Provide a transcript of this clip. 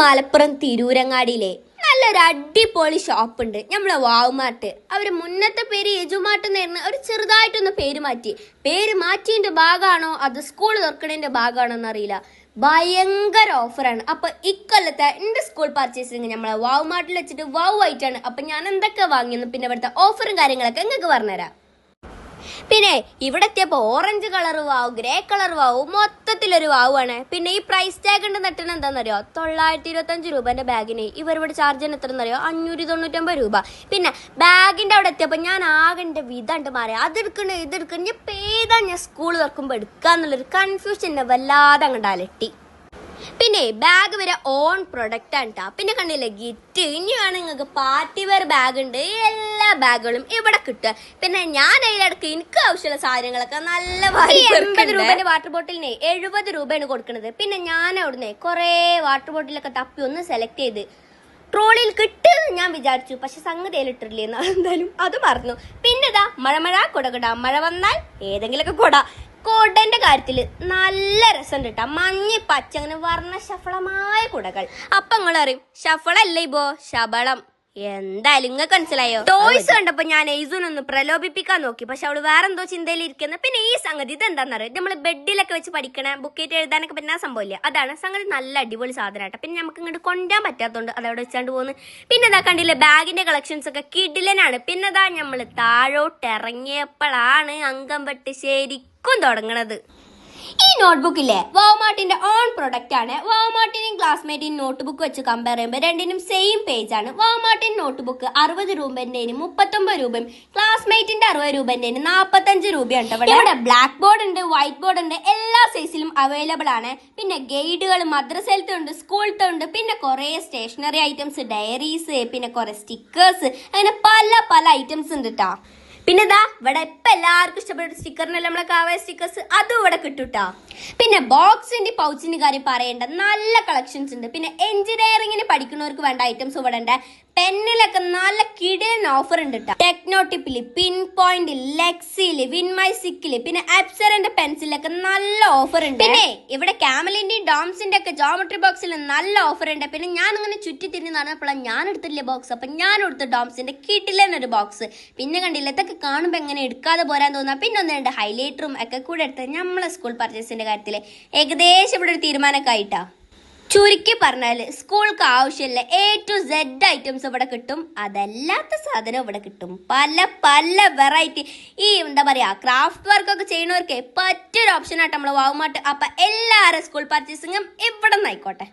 മലപ്പുറം തിരൂരങ്ങാടിയിലെ നല്ലൊരു അടിപൊളി ഷോപ്പ് ഉണ്ട് നമ്മളെ വാവുമാർട്ട്. അവര് മുന്നത്തെ പേര് യജുമാർട്ട് എന്നായിരുന്നു, അവർ ചെറുതായിട്ടൊന്ന് പേര് മാറ്റിയതിന്റെ ഭാഗമാണോ അത് സ്കൂൾ തുറക്കണതിന്റെ ഭാഗമാണോ എന്നറിയില്ല. ഭയങ്കര ഓഫറാണ്. അപ്പൊ ഇക്കൊല്ലത്തെ എന്റെ സ്കൂൾ പർച്ചേസിങ് നമ്മളെ വാവുമാർട്ടിൽ വെച്ചിട്ട് ആയിട്ടാണ്. അപ്പൊ ഞാൻ എന്തൊക്കെ വാങ്ങിയെന്ന് പിന്നെ ഇവിടുത്തെ ഓഫറും കാര്യങ്ങളൊക്കെ നിങ്ങൾക്ക് പറഞ്ഞുതരാം. പിന്നെ ഇവിടെ എത്തിയപ്പോ ഓറഞ്ച് കളർ വാവും, ഗ്രേ കളർ വാവും, മൊത്തത്തിലൊരു വാവുമാണ്. പിന്നെ ഈ പ്രൈസ് ടാഗ് ഉണ്ട് നട്ടണ എന്താണെന്നറിയോ, 925 രൂപന്റെ ബാഗിന് ഇവരിവിടെ ചാർജ് ചെയ്യുന്ന എത്രയെന്നറിയോ, 599 രൂപ. പിന്നെ ബാഗിന്റെ അവിടെ എത്തിയപ്പോ ഞാൻ ആകെ എന്റെ വിധണ്ട് മാറി, അതെടുക്കണേ ഇതെടുക്കണേ, ഇപ്പൊ ഏതാ ഞാൻ സ്കൂൾ തുറക്കുമ്പോ എടുക്കാന്നുള്ളൊരു കൺഫ്യൂഷൻ എന്നെ വല്ലാതെ അങ്ങോട്ട് അലട്ടി. പിന്നെ ബാഗ് വരെ ഓൺ പ്രൊഡക്റ്റ് ആണ് ട്ടാ. പിന്നെ കണ്ടില്ലേ ഗിറ്റ്, ഇനിയാണ് നിങ്ങൾക്ക് പാർട്ടി വെയർ ബാഗ് ഉണ്ട്. എല്ലാ ബാഗുകളും ഇവിടെ കിട്ടുക. പിന്നെ ഞാൻ അതിലിടക്ക് എനിക്ക് ആവശ്യമുള്ള സാധനങ്ങളൊക്കെ നല്ല 80 രൂപന്റെ വാട്ടർ ബോട്ടിലിന് 70 രൂപയാണ് കൊടുക്കുന്നത്. പിന്നെ ഞാൻ അവിടുന്ന് കുറെ വാട്ടർ ബോട്ടിലൊക്കെ തപ്പി ഒന്ന് സെലക്ട് ചെയ്ത് ട്രോളിയിൽ കിട്ടുമെന്ന് ഞാൻ വിചാരിച്ചു, പക്ഷെ സംഗതിയിൽ ഇട്ടില്ലേ, എന്തായാലും അത് മറന്നു. പിന്നെ ഇതാ കുട മഴ വന്നാൽ ഏതെങ്കിലുമൊക്കെ കുടന്റെ കാര്യത്തില് നല്ല രസം കിട്ടാം. മഞ്ഞ പച്ച അങ്ങനെ വർണ്ണ ശഫളമായ കുടകൾ. അപ്പൊ നിങ്ങൾ അറിയും ശഫളല്ല ഇപ്പോ ശബളം. എന്തായാലും നിങ്ങൾക്ക് മനസ്സിലായോ? ടോയ്സ് കണ്ടപ്പോ ഞാൻ എയ്സൂനൊന്ന് പ്രലോഭിപ്പിക്കാൻ നോക്കി, പക്ഷെ അവള് വേറെന്തോ ചിന്തയിലിരിക്കുന്ന. പിന്നെ ഈ സംഗതി ഇതെന്താന്നറിയാം, നമ്മള് ബെഡിലൊക്കെ വെച്ച് പഠിക്കണ ബുക്കേറ്റ് എഴുതാനൊക്കെ പറ്റുന്ന സംഭവമില്ല, അതാണ് സംഗതി. നല്ല അടിപൊളി സാധനമായിട്ട്. പിന്നെ നമുക്ക് ഇങ്ങോട്ട് കൊണ്ടുപോകാൻ പറ്റാത്തതുകൊണ്ട് അതവിടെ വെച്ചാണ്ട് പോകുന്നു. പിന്നെ ഇതാ കണ്ടില്ലേ ബാഗിന്റെ കളക്ഷൻസ് ഒക്കെ കിടിലനാണ്. പിന്നെ ഇതാ നമ്മള് താഴോട്ട് ഇറങ്ങിയപ്പോഴാണ് അംഗം വെട്ട് ശരിക്കും തുടങ്ങണത്. ഈ നോട്ട്ബുക്കില്ലേ വാവുമാർട്ടിന്റെ ഓൺ പ്രൊഡക്റ്റ് ആണ്. വാവുമാർട്ടിന്റെയും ക്ലാസ്മേറ്റിനും നോട്ട്ബുക്ക് വെച്ച് കമ്പയർ ചെയ്യുമ്പോൾ രണ്ടിനും സെയിം പേജ് ആണ്. വാവുമാർട്ടിന്റെ നോട്ട്ബുക്ക് 60 രൂപന്റെയും 39 രൂപയും, ക്ലാസ്മേറ്റിന്റെ 60 രൂപന്റെയും 45 രൂപയാണ്. ഇവിടെ ബ്ലാക്ക് ബോർഡ് ഉണ്ട്, വൈറ്റ് ബോർഡ് ഉണ്ട്, എല്ലാ സൈസിലും അവൈലബിൾ ആണ്. പിന്നെ ഗൈഡുകൾ മദ്രസയിലത്തെ ഉണ്ട്, സ്കൂളിലത്തെ ഉണ്ട്. പിന്നെ കുറെ സ്റ്റേഷനറി ഐറ്റംസ്, ഡയറീസ്, പിന്നെ കുറെ സ്റ്റിക്കേഴ്സ്, അങ്ങനെ പല ഐറ്റംസ് ഉണ്ട് ട്ടാ. പിന്നെ ഇതാ ഇവിടെ ഇപ്പൊ എല്ലാവർക്കും ഇഷ്ടപ്പെട്ട സ്റ്റിക്കറിനല്ല നമ്മളെ കാവ്യ സ്റ്റിക്കേഴ്സ്, അതും ഇവിടെ കിട്ടൂട്ടാ. പിന്നെ ബോക്സിന്റെ പൗച്ചിന്റെ കാര്യം പറയേണ്ട നല്ല കളക്ഷൻസ് ഉണ്ട്. പിന്നെ എഞ്ചിനീയറിംഗിന് പഠിക്കുന്നവർക്ക് വേണ്ട ഐറ്റംസ് ഇവിടെ ഉണ്ട്. പെന്നിലൊക്കെ നല്ല കിടിലൻ ഓഫർ ഉണ്ട് ട്ടാ. ടെക്നോ ടിപ്പില്, പിൻ പോയിന്റ്, ലെക്സില്, വിൻമൈസിക്കില്, പിന്നെ അപ്സറിന്റെ പെൻസിലൊക്കെ നല്ല ഓഫർ ഉണ്ട്. പിന്നെ ഇവിടെ കാമലിന്റെയും ഡോംസിന്റെ ഒക്കെ ജോമെട്രി ബോക്സിൽ നല്ല ഓഫർ ഉണ്ട്. പിന്നെ ഞാൻ ഇങ്ങനെ ചുറ്റി തിരിഞ്ഞ് നടന്നപ്പോഴാണ് ഞാൻ എടുത്തില്ലേ ബോക്സ്, അപ്പൊ ഞാൻ എടുത്ത ഡോംസിന്റെ കിടിലൻ ഒരു ബോക്സ്. പിന്നെ കണ്ടില്ല ഇതൊക്കെ കാണുമ്പോൾ എങ്ങനെ എടുക്കാതെ പോരാൻ തോന്നാ. പിന്നെ ഒന്നുണ്ട് ഹൈലൈറ്ററും ഒക്കെ കൂടെ എടുത്ത് നമ്മളെ സ്കൂൾ പർച്ചേസിന്റെ കാര്യത്തില് ഏകദേശം ഇവിടെ ഒരു തീരുമാനമൊക്കെ ആയിട്ടാ. ചുരുക്കി പറഞ്ഞാല് സ്കൂൾക്ക് ആവശ്യമില്ല A to Z ഐറ്റംസ് ഇവിടെ കിട്ടും. അതല്ലാത്ത സാധനം ഇവിടെ കിട്ടും. പല വെറൈറ്റി. ഈ എന്താ പറയാ ക്രാഫ്റ്റ് വർക്ക് ഒക്കെ ചെയ്യുന്നവർക്ക് പറ്റിയൊരു ഓപ്ഷൻ ആയിട്ട് നമ്മള് വാവുമാർട്ട്. അപ്പൊ എല്ലാവരും സ്കൂൾ പർച്ചേസിങ്ങും ഇവിടെ നിന്നായിക്കോട്ടെ.